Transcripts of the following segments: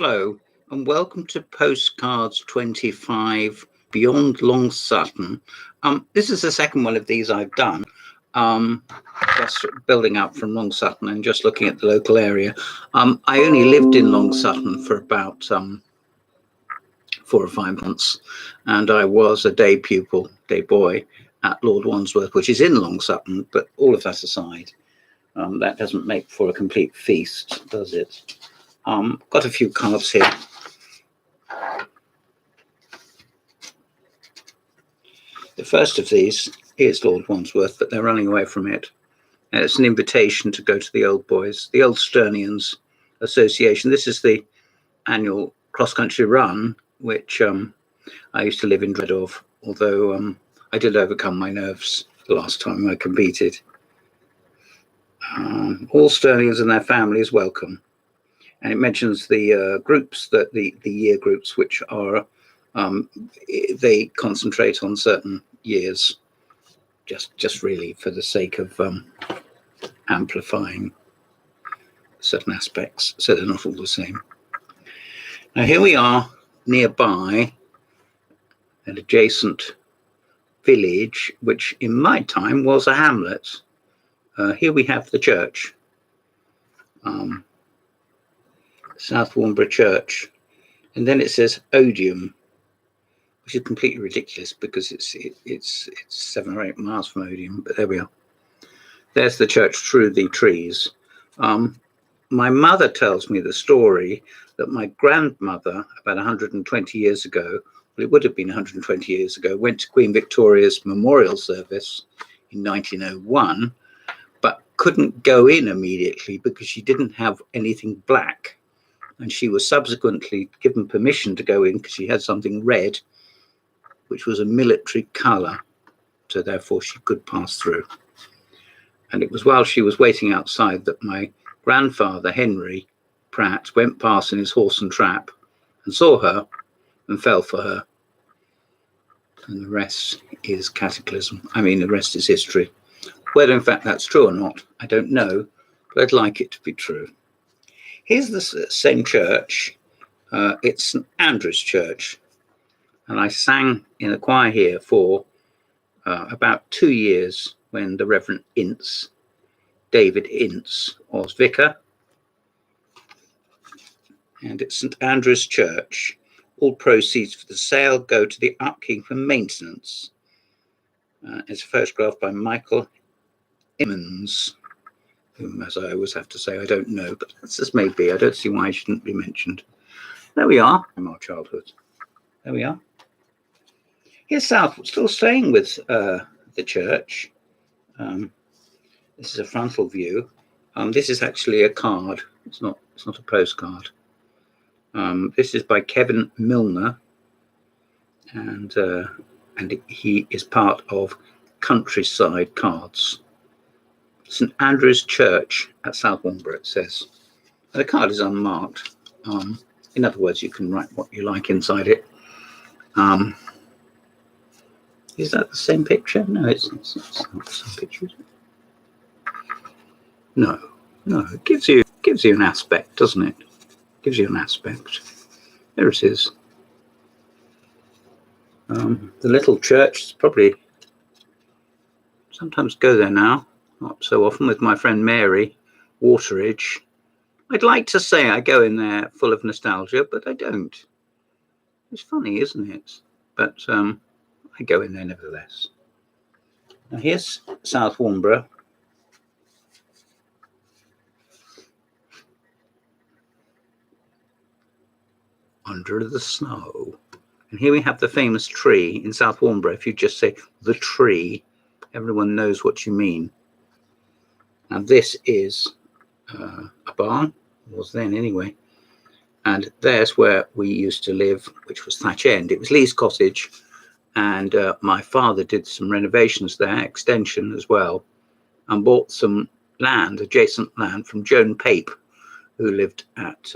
Hello, and welcome to Postcards 25 Beyond Long Sutton. This is the second one of these I've done, just building up from Long Sutton and just looking at the local area. I only lived in Long Sutton for about 4 or 5 months, and I was a day boy at Lord Wandsworth, which is in Long Sutton, but all of that aside, that doesn't make for a complete feast, does it? Got a few cards here. The first of these is Lord Wandsworth, but they're running away from it. And it's an invitation to go to the Old Boys, the Old Sternians Association. This is the annual cross-country run, which I used to live in dread of, although I did overcome my nerves the last time I competed. All Sternians and their families welcome. And it mentions the groups, that the year groups, which are, they concentrate on certain years, just really for the sake of amplifying certain aspects, so they're not all the same. Now here we are nearby an adjacent village, which in my time was a hamlet. Here we have the church. South Warnborough Church, and then it says Odium, which is completely ridiculous because it's 7 or 8 miles from Odium, but there we are. There's the church through the trees. My mother tells me the story that my grandmother, about 120 years ago, well, it would have been 120 years ago, went to Queen Victoria's memorial service in 1901, but couldn't go in immediately because she didn't have anything black. And she was subsequently given permission to go in because she had something red, which was a military colour. So therefore she could pass through. And it was while she was waiting outside that my grandfather, Henry Pratt, went past in his horse and trap and saw her and fell for her. And the rest is cataclysm. I mean, the rest is history. Whether in fact that's true or not, I don't know, but I'd like it to be true. Here's the same church. It's St Andrew's Church, and I sang in a choir here for about 2 years when the Reverend David Ince, was vicar. And it's St Andrew's Church. All proceeds for the sale go to the upkeep and maintenance. It's a photograph by Michael Emmons, whom, as I always have to say, I don't know, but that's as may be. I don't see why I shouldn't be mentioned. There we are, from our childhood. There we are. Here's South, still staying with the church. This is a frontal view. This is actually a card. It's not a postcard. This is by Kevin Milner, and he is part of Countryside Cards. St Andrew's Church at South Warnborough, it says. The card is unmarked. In other words, you can write what you like inside it. Is that the same picture? No, it's not the same picture, is it? No, it gives you an aspect, doesn't it? Gives you an aspect. There it is. The little church, probably sometimes go there now. Not so often, with my friend Mary Wateridge. I'd like to say I go in there full of nostalgia, but I don't. It's funny, isn't it? But I go in there nevertheless. Now here's South Warnborough. Under the snow. And here we have the famous tree in South Warnborough. If you just say the tree, everyone knows what you mean. Now this is a barn, was then anyway, and there's where we used to live, which was Thatch End. It was Lee's Cottage, and my father did some renovations there, extension as well, and bought some land, adjacent land, from Joan Pape, who lived at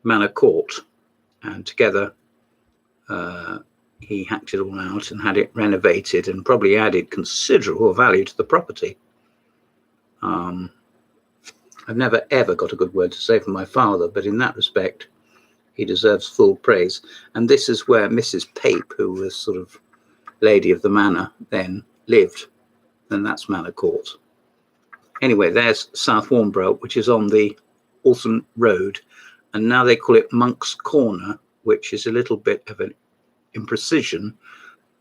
Manor Court, and together he hacked it all out and had it renovated and probably added considerable value to the property. I've never ever got a good word to say for my father, but in that respect, he deserves full praise. And this is where Mrs. Pape, who was sort of lady of the manor then, lived, and that's Manor Court. Anyway, there's South Warnborough, which is on the Alton Road, and now they call it Monk's Corner, which is a little bit of an imprecision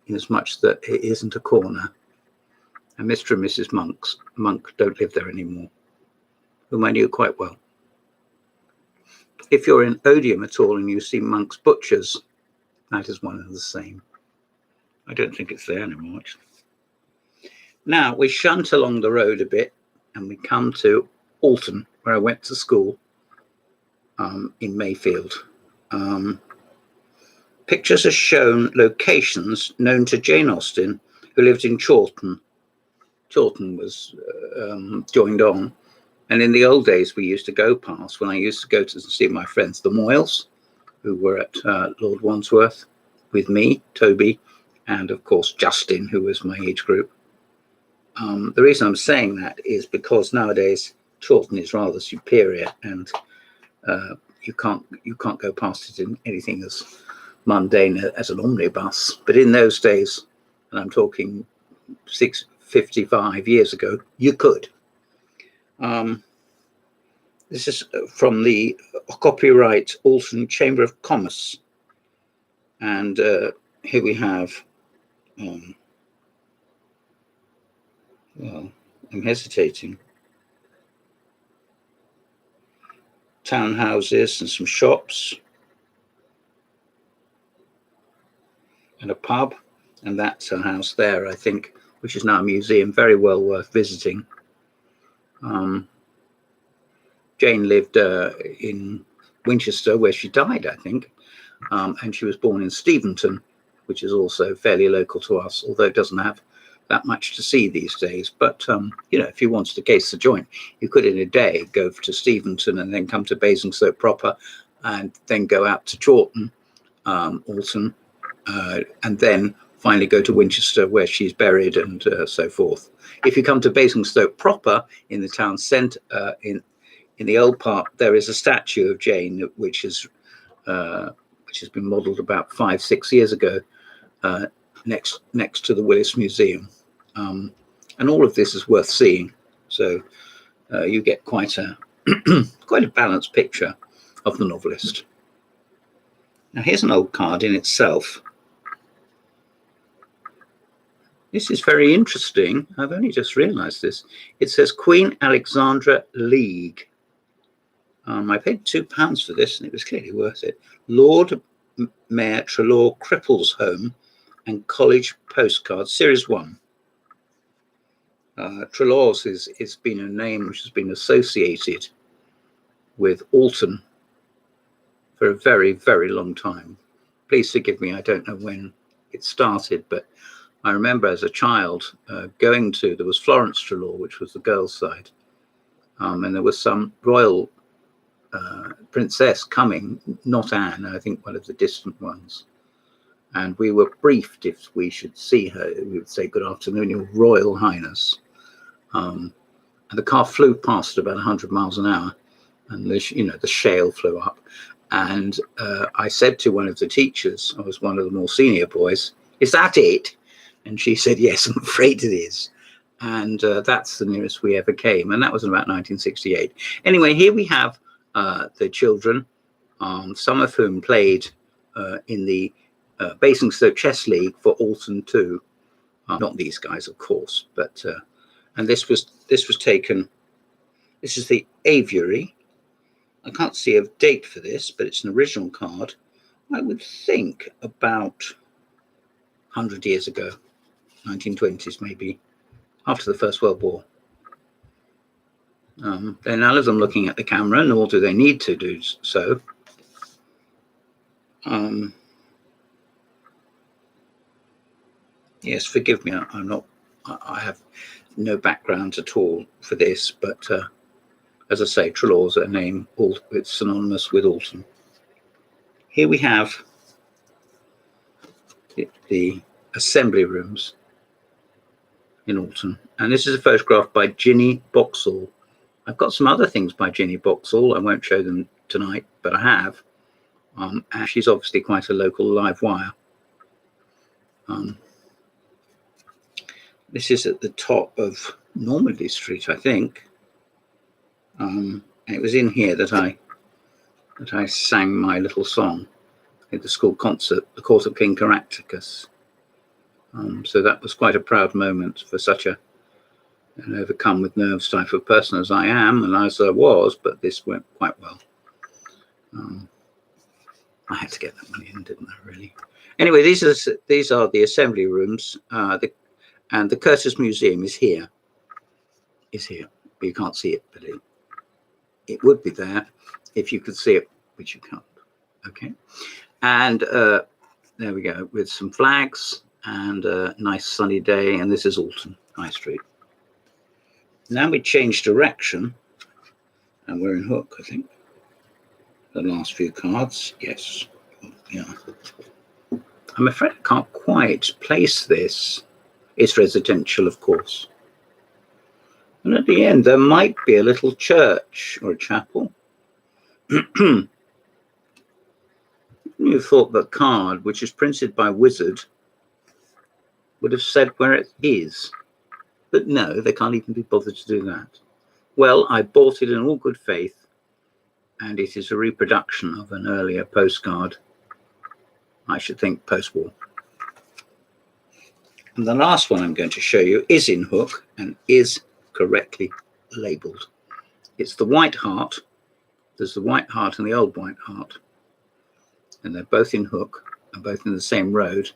in as much that it isn't a corner. And Mr. and Mrs. Monk don't live there anymore, whom I knew quite well. If you're in Odium at all and you see Monk's Butchers, that is one and the same. I don't think it's there anymore, actually. Now, we shunt along the road a bit and we come to Alton, where I went to school in Mayfield. Pictures are shown locations known to Jane Austen, who lived in Chawton. Chawton was joined on. And in the old days, we used to go past, when I used to go to see my friends, the Moyles, who were at Lord Wandsworth, with me, Toby, and of course, Justin, who was my age group. The reason I'm saying that is because nowadays Chawton is rather superior, and you can't go past it in anything as mundane as an omnibus. But in those days, and I'm talking 55 years ago, you could. This is from the copyright Alton Chamber of Commerce, and here we have. Well, I'm hesitating. Townhouses and some shops and a pub, and that's a house there, I think, which is now a museum, very well worth visiting. Jane lived in Winchester, where she died, I think, and she was born in Steventon, which is also fairly local to us, although it doesn't have that much to see these days. But you know, if you wanted to case the joint, you could in a day go to Steventon and then come to Basingstoke proper, and then go out to Chawton, Alton, and then finally go to Winchester, where she's buried, and so forth. If you come to Basingstoke proper, in the town centre, in the old part, there is a statue of Jane, which has been modelled about 5-6 years ago, next to the Willis Museum, and all of this is worth seeing. So you get quite a quite a balanced picture of the novelist. Now here's an old card in itself. This is very interesting. I've only just realised this. It says Queen Alexandra League. I paid £2 for this, and it was clearly worth it. Lord Mayor Treloar Cripples Home and College Postcards, Series 1. Treloar's it's been a name which has been associated with Alton for a very, very long time. Please forgive me, I don't know when it started, but I remember as a child going to, there was Florence Treloar, which was the girls' side, and there was some royal princess coming, not Anne, I think one of the distant ones. And we were briefed if we should see her. We would say, "Good afternoon, Your Royal Highness." And the car flew past about 100 miles an hour, and the shale flew up. And I said to one of the teachers, I was one of the more senior boys, "Is that it?" And she said, "Yes, I'm afraid it is." And that's the nearest we ever came. And that was in about 1968. Anyway, here we have the children, some of whom played in the Basingstoke Chess League for Alton too. Not these guys, of course, but and this was taken. This is the Aviary. I can't see a date for this, but it's an original card. I would think about 100 years ago, 1920s maybe, after the First World War. They're none of them looking at the camera, nor do they need to do so. Yes, forgive me, I have no background at all for this, but as I say, Treloar's a name, it's synonymous with Alton. Here we have the assembly rooms in Alton, and this is a photograph by Ginny Boxall, I've got some other things by Ginny Boxall. I won't show them tonight, but I have. And she's obviously quite a local live wire. This is at the top of Normandy Street, I think. It was in here that I sang my little song at the school concert, The Court of King Caractacus. So that was quite a proud moment for such an overcome with nerves type of person as I am, and as I was, but this went quite well. I had to get that money in, didn't I, really? Anyway, these are the assembly rooms, and the Curtis Museum is here. You can't see it, but it would be there if you could see it, which you can't. Okay. And there we go, with some flags and a nice sunny day. And this is Alton High Street. Now we change direction, and we're in Hook, I think. The last few cards, yes. Yeah. I'm afraid I can't quite place this. It's residential, of course. And at the end, there might be a little church or a chapel. You thought the card, which is printed by Wizard, would have said where it is. But no, they can't even be bothered to do that. Well, I bought it in all good faith, and it is a reproduction of an earlier postcard, I should think post-war. And the last one I'm going to show you is in Hook and is correctly labelled. It's the White Hart. There's the White Hart and the Old White Hart. And they're both in Hook and both in the same road.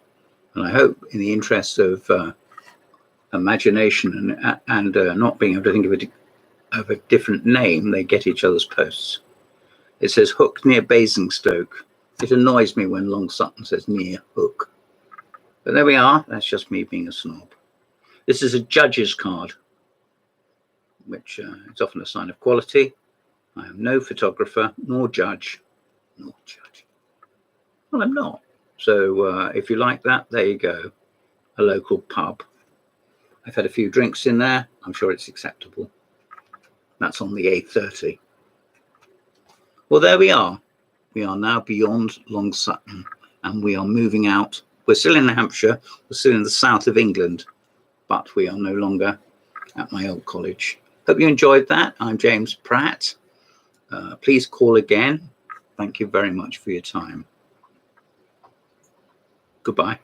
And I hope, in the interest of imagination and not being able to think of a different name, they get each other's posts. It says Hook near Basingstoke. It annoys me when Long Sutton says near Hook. But there we are. That's just me being a snob. This is a judge's card, which is often a sign of quality. I am no photographer, nor judge. Well, I'm not. So if you like that, there you go. A local pub. I've had a few drinks in there. I'm sure it's acceptable. That's on the A30. Well, there we are. We are now beyond Long Sutton, and we are moving out. We're still in Hampshire. We're still in the south of England, but we are no longer at my old college. Hope you enjoyed that. I'm James Pratt. Please call again. Thank you very much for your time. Goodbye.